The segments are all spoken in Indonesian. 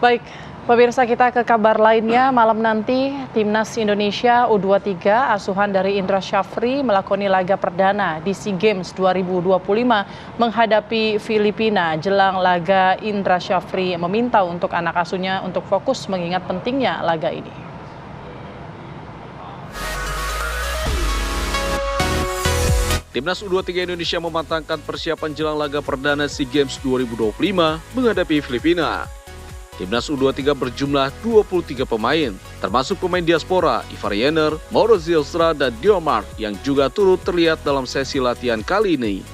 Baik, pemirsa kita ke kabar lainnya. Malam nanti Timnas Indonesia U23 asuhan dari Indra Syafri melakoni laga perdana di SEA Games 2025 menghadapi Filipina. Jelang laga, Indra Syafri meminta untuk anak asuhnya untuk fokus mengingat pentingnya laga ini. Timnas U23 Indonesia mematangkan persiapan jelang laga perdana SEA Games 2025 menghadapi Filipina. Timnas U23 berjumlah 23 pemain, termasuk pemain diaspora Ivar Jenner, Mauro Zylstra, dan Dion Mark yang juga turut terlihat dalam sesi latihan kali ini.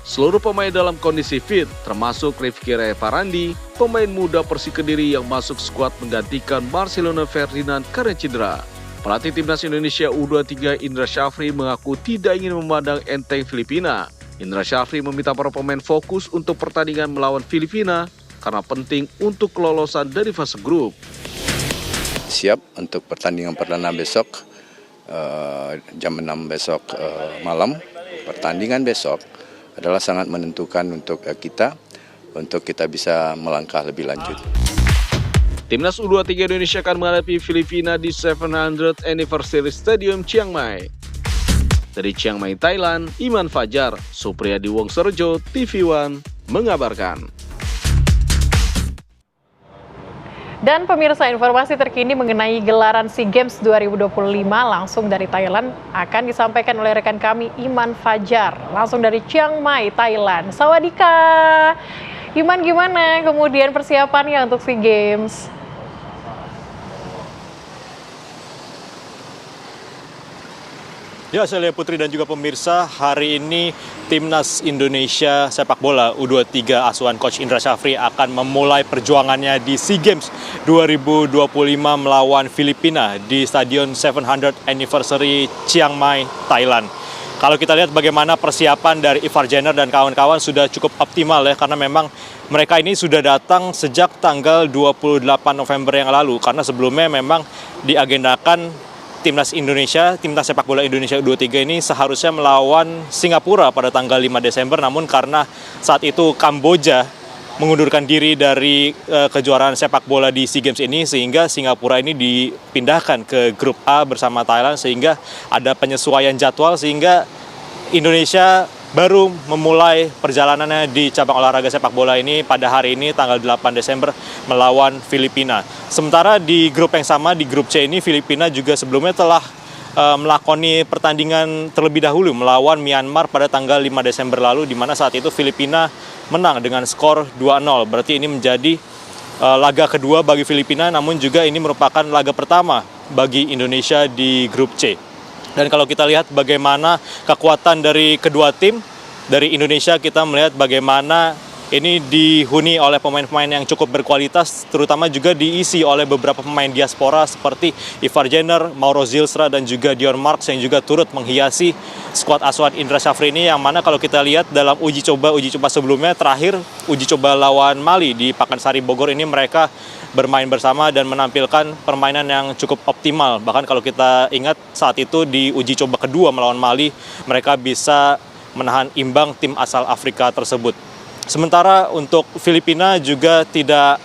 Seluruh pemain dalam kondisi fit, termasuk Rifki Revarandi, pemain muda Persik Kediri yang masuk skuad menggantikan Marcelino Ferdinand karena cedera. Pelatih Timnas Indonesia U23 Indra Syafri mengaku tidak ingin memandang enteng Filipina. Indra Syafri meminta para pemain fokus untuk pertandingan melawan Filipina karena penting untuk kelolosan dari fase grup. Siap untuk pertandingan perdana besok, jam 6 besok malam. Pertandingan besok adalah sangat menentukan untuk kita bisa melangkah lebih lanjut. Timnas U23 Indonesia akan menghadapi Filipina di 700th Anniversary Stadium Chiang Mai. Dari Chiang Mai, Thailand, Iman Fajar, Supriyadi Wongsorejo, TV One mengabarkan. Dan pemirsa, informasi terkini mengenai gelaran SEA Games 2025 langsung dari Thailand akan disampaikan oleh rekan kami Iman Fajar, langsung dari Chiang Mai, Thailand. Sawadika, Iman, gimana kemudian persiapannya untuk SEA Games? Ya, Celia Putri dan juga pemirsa, hari ini Timnas Indonesia sepak bola U23 asuhan Coach Indra Syafri akan memulai perjuangannya di SEA Games 2025 melawan Filipina di Stadion 700th Anniversary Chiang Mai, Thailand. Kalau kita lihat bagaimana persiapan dari Ivar Jenner dan kawan-kawan sudah cukup optimal ya, karena memang mereka ini sudah datang sejak tanggal 28 November yang lalu, karena sebelumnya memang diagendakan Timnas sepak bola Indonesia U23 ini seharusnya melawan Singapura pada tanggal 5 Desember, namun karena saat itu Kamboja mengundurkan diri dari kejuaraan sepak bola di SEA Games ini, sehingga Singapura ini dipindahkan ke grup A bersama Thailand, sehingga ada penyesuaian jadwal, sehingga Indonesia baru memulai perjalanannya di cabang olahraga sepak bola ini pada hari ini tanggal 8 Desember melawan Filipina. Sementara di grup yang sama, di grup C ini, Filipina juga sebelumnya telah melakoni pertandingan terlebih dahulu melawan Myanmar pada tanggal 5 Desember lalu, di mana saat itu Filipina menang dengan skor 2-0. Berarti ini menjadi laga kedua bagi Filipina, namun juga ini merupakan laga pertama bagi Indonesia di grup C. Dan kalau kita lihat bagaimana kekuatan dari kedua tim, dari Indonesia kita melihat bagaimana ini dihuni oleh pemain-pemain yang cukup berkualitas, terutama juga diisi oleh beberapa pemain diaspora seperti Ivar Jenner, Mauro Zylstra, dan juga Dion Mark yang juga turut menghiasi skuad asuhan Indra Syafri ini, yang mana kalau kita lihat dalam uji coba sebelumnya, terakhir uji coba lawan Mali di Pakansari Bogor ini mereka bermain bersama dan menampilkan permainan yang cukup optimal. Bahkan kalau kita ingat saat itu di uji coba kedua melawan Mali, mereka bisa menahan imbang tim asal Afrika tersebut. Sementara untuk Filipina juga tidak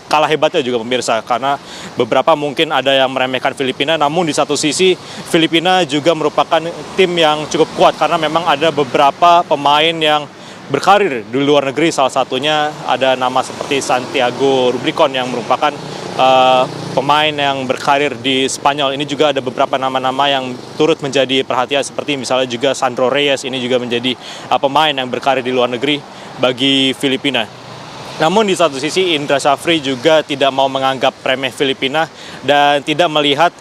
kalah hebatnya juga pemirsa, karena beberapa mungkin ada yang meremehkan Filipina, namun di satu sisi Filipina juga merupakan tim yang cukup kuat karena memang ada beberapa pemain yang berkarir di luar negeri, salah satunya ada nama seperti Santiago Rubricon yang merupakan pemain yang berkarir di Spanyol. Ini juga ada beberapa nama-nama yang turut menjadi perhatian, seperti misalnya juga Sandro Reyes, ini juga menjadi pemain yang berkarir di luar negeri bagi Filipina. Namun di satu sisi Indra Syafri juga tidak mau menganggap remeh Filipina dan tidak melihat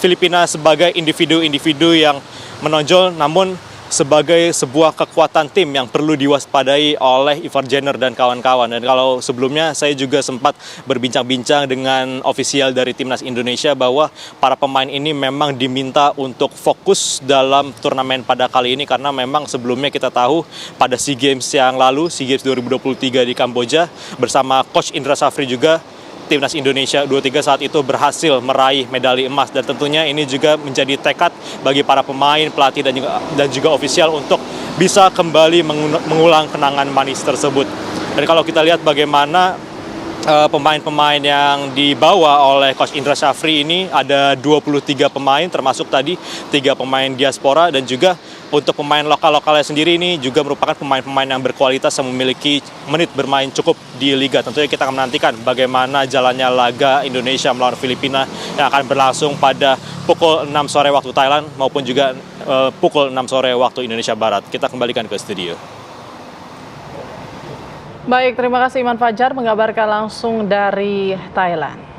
Filipina sebagai individu-individu yang menonjol, namun sebagai sebuah kekuatan tim yang perlu diwaspadai oleh Ivar Jenner dan kawan-kawan. Dan kalau sebelumnya saya juga sempat berbincang-bincang dengan ofisial dari Timnas Indonesia bahwa para pemain ini memang diminta untuk fokus dalam turnamen pada kali ini, karena memang sebelumnya kita tahu pada SEA Games yang lalu, SEA Games 2023 di Kamboja, bersama Coach Indra Syafri juga Timnas Indonesia 23 saat itu berhasil meraih medali emas, dan tentunya ini juga menjadi tekad bagi para pemain, pelatih dan juga ofisial untuk bisa kembali mengulang kenangan manis tersebut. Dan kalau kita lihat bagaimana pemain-pemain yang dibawa oleh Coach Indra Syafri ini ada 23 pemain, termasuk tadi 3 pemain diaspora, dan juga untuk pemain lokal-lokalnya sendiri ini juga merupakan pemain-pemain yang berkualitas yang memiliki menit bermain cukup di Liga. Tentunya kita akan menantikan bagaimana jalannya laga Indonesia melawan Filipina yang akan berlangsung pada pukul 6 sore waktu Thailand maupun juga pukul 6 sore waktu Indonesia Barat. Kita kembalikan ke studio. Baik, terima kasih Iman Fajar mengabarkan langsung dari Thailand.